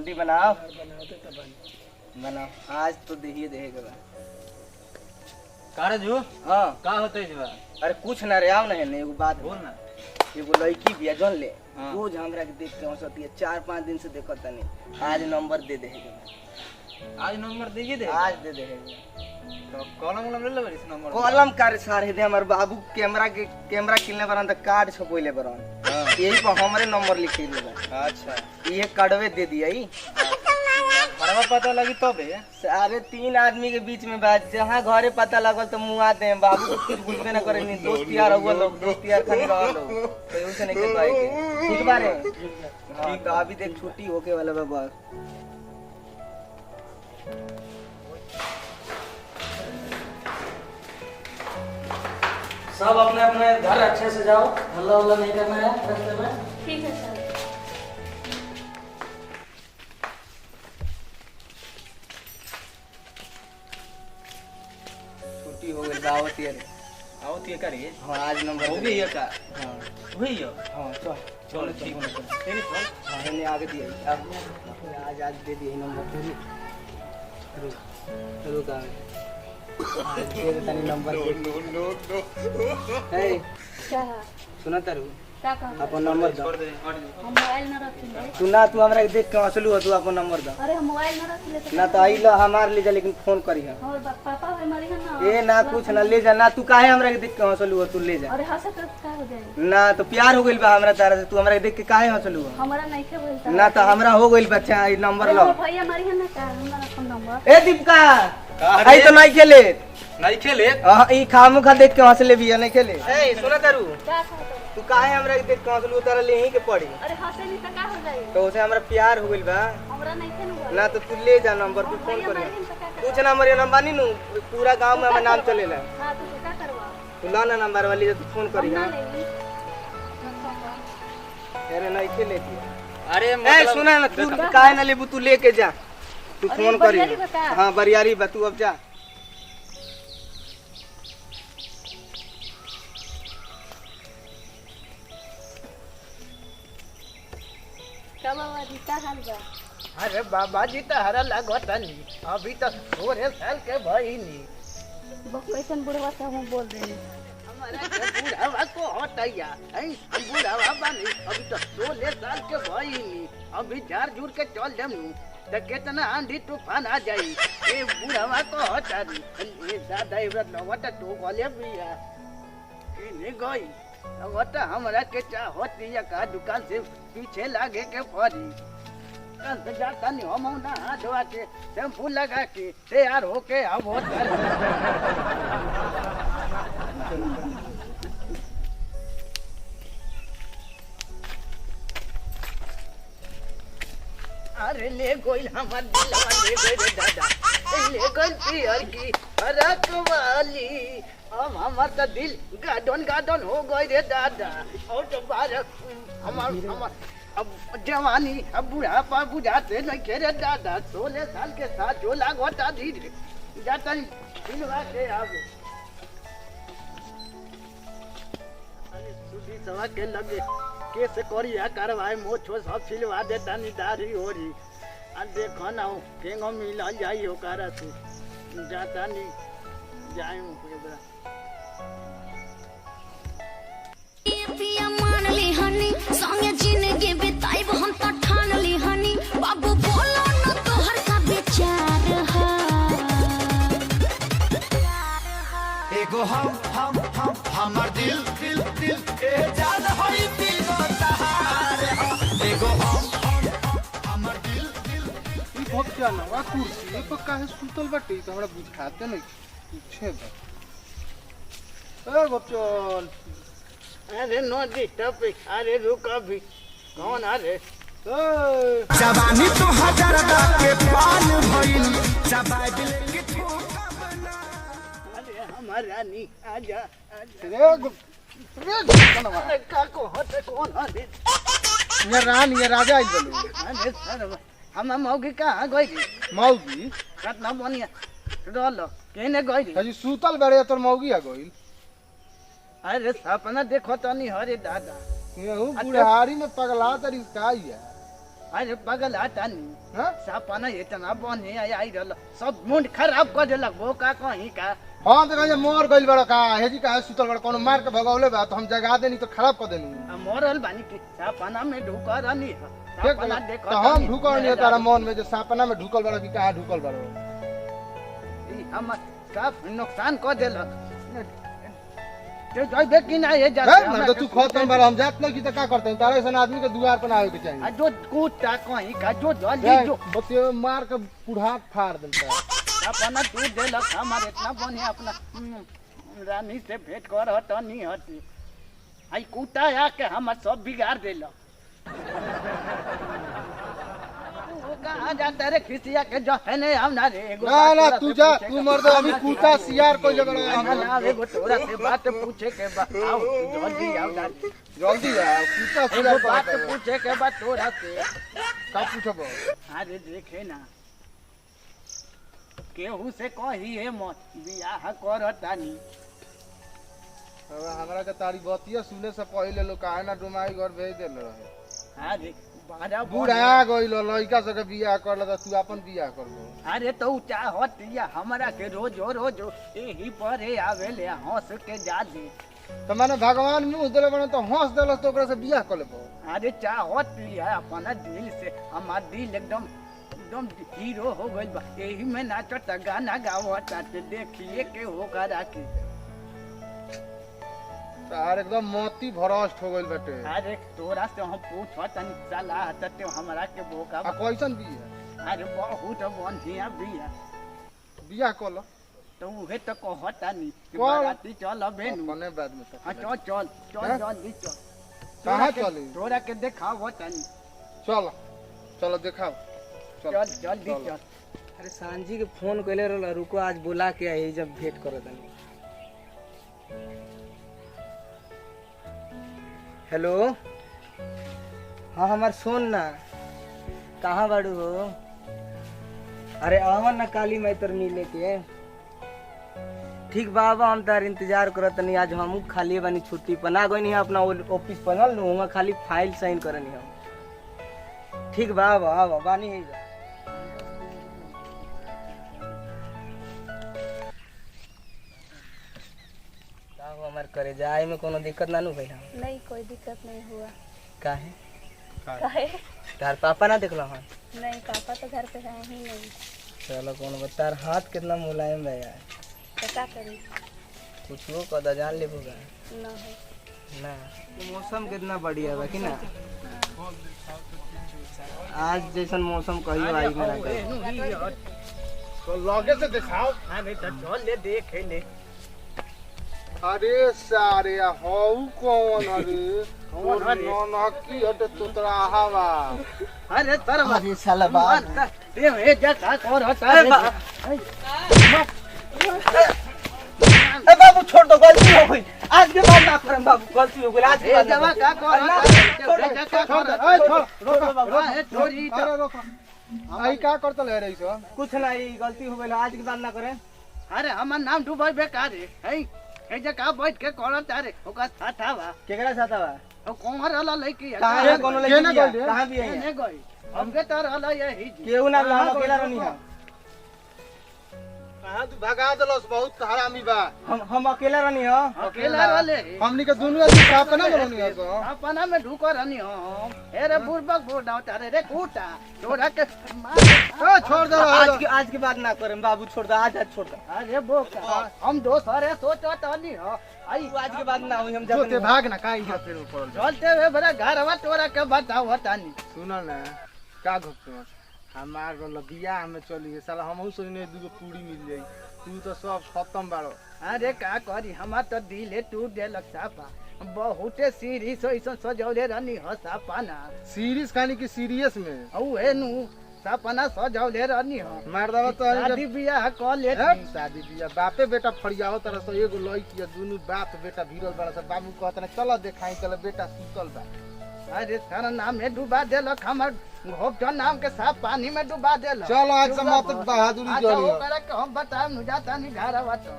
जल्दी बनाओ। बनाते तो बनाओ आज तो देखिए देखेगा बा। कारजू हाँ का होते इस बार? अरे कुछ ना रे आओ ना है एगो बात बोल ना। एगो लड़की बिया जन ले हाँ। रोज हमरा के देख के हंसती है 4-5 दिन से देखत नहीं आज नंबर दे देगा आज नंबर दीजिए दे। आज दे देगा तो कॉलम ले लेबे इस नंबर। कॉलम कार सारे दे हमर बाबू कैमरा किनले बरन त कार्ड छपइले बरन हां यही पर हमरे नंबर लिख के दिला। अच्छा ये कार्डवे दे दिया ही बराबर पता लगी तबे। सारे 3 आदमी के बीच में बात जहाँ घरे पता लगल तो मुआ दे बाबू को कुछ भूलते ना करे नहीं दोस्त यार हुआ लोग दोस्त यार खाली रह लो तो उसे नहीं के पाए के ठीक बारे ठीक तो अभी देख छुट्टी होके वाला बा बस सब अपने अपने घर अच्छे से जाओ, हल्ला उल्ला नहीं करना है रास्ते में। ठीक है सर। छुट्टी हो गई दावत ये आओ ये करिए। हाँ आज नंबर हो गई है का? हाँ वही हो। हाँ चल चलो ठीक है। चलिए चल। हाँ हमने आगे दिया आज आज दे दिया नंबर रुक रुक आ आज दे दे तनी नंबर ए क्या सुना तारू क्या कहा? अपन नंबर दो छोड़ दे हट दे। हम मोबाइल न रखिले। तू ना तू हमरा के देख के हंसलू तू अपन नंबर दो अरे हम मोबाइल न रखिले तो ना तो आई लो हमार ले जा लेकिन फोन करी है और पापा हमारी है ना। ए ना कुछ ना ले जा ना तू काहे हमरा के देख के हंसलू तू ले जा अरे हंसे तो क्या हो जाएगी? ना तो प्यार हो गइल बा हमरा तारा से तू हमरा के देख के काहे हंसलू हमारा नहीं के बोलता। ना तो हमरा हो गइल बच्चा ई नंबर अरे लो हमर भैया हमारी है ना का हमारा फोन नंबर। ए दीपका का रे? आई तो नहीं खेले नहीं खेले। ई खामु खा देख के हंसले भी नहीं खेले ए सुना तारू क्या खाता? तू काहे हमरा के देख के हंसलू तारा ले ही के पड़ी अरे हंसे नहीं तो क्या हो जाएगी? तो उसे हमरा प्यार हो गइल बा हमरा नहीं के ना। ना तो तू ले जा नंबर पे फोन करी कुछ ना मरियो नंबर नी नु पूरा गांव में हमार नाम चलेला हां तो क्या करवा? तू ला ना नंबर वाली जे तू फोन करी ना हां लेगी। अरे नहीं खेले थी अरे ए मतलब सुना ना तू काहे ना लेबू तू लेके जा तू अरे फोन करी बरियारी बता। हां बरियारी बा तू अब जा क्या बाबा जी क्या हाल बा? अरे बाबा जी तो हरा लगता नहीं, अभी तो 16 साल के भाई नहीं। वो कैसन बुढ़वा से हम बोल रहे हैं। हमारा के बुढ़ावा को हटैया, हम बुढ़ावा बानी, अभी तो 16 साल के भाई नहीं, अभी झाड़ झूर के चल जमू तो कितना आंधी तूफान आ जाई। ये बुढ़ावा को हटा दी, ये दादा इब्रत लगता तो गले बिया इन्हें गई लगता हमरा के चाहती या का दुकान से पीछे लागे के पड़ी। कंस जाता नहीं हम ना हाथ धोआ के शैम्पू लगा के तैयार होके अब होता अरे ले गोइल हमार दिलवा ले गोइल रे दादा ले गोइल पियर की फरक वाली अब हमार तो दिल गार्डन हो गई रे दादा। और तो बार हमार अब जवानी अब बुढ़ापा बुझाते नहीं के रे दादा। 16 साल के साथ जो लागोता धीरे जाता दिलवा के आवे अरे सुधी सवा के लगे केस करिया करवाए मोछो सब सिलवा देता निदारी होरी आ देखो ना केंगो मिल जाई ओकरा से जाता नहीं जाऊं एकरा पिया मान ली हनी संगे जिंदगी बिताइब हम तो ठान ली हनी बाबू बोलो न तोहर का विचार है एगो हम हमर दिल दिल दिल ए जान होई दिलो तहार एगो हम हमर दिल दिल ई बहुत क्या नवा कुर्सी पर काहे सुतल बाटे तो हमरा बुझाते नहीं पूछे बा ए बच्चन अरे नो डिस्टर्ब अरे रुक अभी कौन अरे जवानी तो हजार के पान भइल चबाई दिल के ठोका बना अरे हमारा नहीं आजा रे का को होते कौन अरे ये रानी ये राजा आइल बलू अरे सर हम मौगी कहाँ गई मौगी कितना बनिया रोलो कहने गई हजी सुतल बड़े तोर मौगी आ गइल अरे सपना देखो तो नहीं हरे दादा केहू बुढ़ारी में पगला तरी काइया अरे पगल हटानी हाँ? सपना इतना बने आई रहल सब मूड खराब कर देलक वो का कहीं का हाँ देखा ये मर गइल बड़ा का हेजी का सुतल बड़ा कोनो मार के भगावले बा तो हम जगा देनी तो खराब कर देनी मरल बानी के सपना में ढुका रहनी सपना देख तो हम ढुकल नहीं तारा मन में जो सपना में ढुकल बड़ा कि कहाँ ढुकल बड़ा हम सब नुकसान कर देलक तो जइबे कि ना ये जा तो तू खत्म बड़ा हम जात नहीं की तो का करते तारा ऐसा आदमी के द्वार पर ना आवे के चाहिए जो कूटा कहीं का जो जल्दी जो बस ये मार के पुढ़ा फाड़ देता अपना तू देलक हमारे इतना बने अपना रानी से भेंट कर हटनी हटी आई कूटा आके हमार सब बिगाड़ देलक वो कहाँ जाता रे खिसिया के जो है नहीं हम ना रे ना तू जा तू मर दो अभी कूटा सियार कोई जगह ना एगो तोरा से बात पूछे के बा आओ जल्दी आओ जल्दी आ कूटा एगो सियार बात पूछे के बा तोरा से का पूछबो अरे देखे ना केहू से कही है मत बियाह करतानी अब हमरा के तारी बतिया सुने से पहले लोग काहे ना डुमाई घर भेज देल रहे अरे बारा बूढ़ा गइल लइका सब बियाह करल त तू अपन बियाह करबो अरे तो चाहत या हमरा के रोज रोज यही पर आवेले हंस के जा दे त माने भगवान मुंह देले बने तो हंस देलस तो ओकरा से बियाह कर लेबो अरे चाहत लिया अपना दिल से हमार दिल एकदम एकदम हीरो हो गइल बा यही में नाचता गाना गावता देखिए के होगा राखी तार एकदम मोती भ्रष्ट हो गइल बाटे अरे तोरा से हम पूछत तनी सलाह तते हमरा के बोका आ कैसन बियाह अरे बहुत बढ़िया बिया बियाह कर ल तो उहे तो कहतानी कि कौन? बाराती चल बेनु अपने बाद में हाँ तो चल चल चल जल्दी चल कहाँ चली तोरा के देखाव तनी चल चलो दिखाओ चल जल्दी चल। चल अरे सांझी के फोन कइले रहल रुको आज बुला के आई जब भेंट करत तनी हेलो हाँ हमार सोन ना कहाँ बाड़ू हो अरे आवन ना काली माई तर मिले के ठीक बाबा हम तार इंतजार करत तनी आज हम खाली बानी छुट्टी पर ना गइनी अपना ऑफिस पर नल हुआ खाली फाइल साइन करनी हम ठीक बाबा आवा बानी है जा हमार करे जाए में कोनो दिक्कत ना नु भइला नहीं कोई दिक्कत नहीं हुआ। काहे काहे? तार पापा ना देखला हन नहीं पापा तो घर पे है ही नहीं। चलो कोनो बतार हाथ कितना मुलायम बा यार तो क्या करी? कुछो कदा जान लेबोगा ना हो ना मौसम कितना बढ़िया बा कि ना आज जैसन मौसम कहियो आई में ना कहियो। तो लगे से दिखाओ अरे तो चल ले देखे ले अरे सारे हौ कौन अरे कौन अरे? ना की हट तोतरा हवा अरे तर अरे साला बाप ए जका कर हटा अरे ए बाबू छोड़ दो गलती हो गई आज के बाद ना करम बाबू गलती हो गई आज के ए बाद ना जवा का कर हटा जका कर रोको बाबू ए छोरी अरे रोको आई का करत ले रही सो कुछ नहीं गलती हो गई आज के बाद ना करें अरे हमर नाम डूबे बेकार है ए जका बैठ के करत अरे ओका साथावा केकरा साथ बा ओ कौन रहला लइकी कहां है कोनो लड़की केना गइल रे? कहां भी है ने गई हमके तो रहला यही केहू ना हम अकेला रहनी है कहां तू भगा देलस बहुत हरामी बा हम अकेला रहनी है अकेला रहले हमनी के दोनों आदमी साथ ना रहनी है तो अपना में ढुको रहनी हम ए रे बुरबक बुरडा तारे रे कूटा तोरा के मार ए छोड़ दे आज के बाद ना करें बाबू छोड़ दो आज छोड़ दो अरे बोका हम दोस्त रे सोचत नहीं हो आई आज के बाद ना हुई हम जो ते जब भाग ना काई के पेड़ ऊपर चलते हुए बड़ा घरवा तोरा के बताओ तानी सुनो ना का घुसतो हमार को बियाह में चली है साला हमहू सोचने दुगो पूरी मिल जाई तू तो सब खत्म बाड़ो अरे का करी हमार तो दिले टूट देलक सापा बहुते सीरीज ऐसा सजौले रहनी हो सापा ना सीरीज खानी की सीरियस में औ हे नु सपना सजौले रहनी हो मर्दवा तो शादी बियाह कर ले शादी बियाह बापे बेटा फरियाओ तरह से एगो लड़की दुनू बाप बेटा भिड़ल बड़ा सब बाबू कहत ना चलो देखाई चलो बेटा सुतल बा अरे सारा नाम में डुबा देलक हमर घोपटा नाम के साफ पानी में डुबा देलक चलो आज से मत बहादुरी अच्छा करियो ओकरा के हम बताएब नु जाता नहीं घरवा तो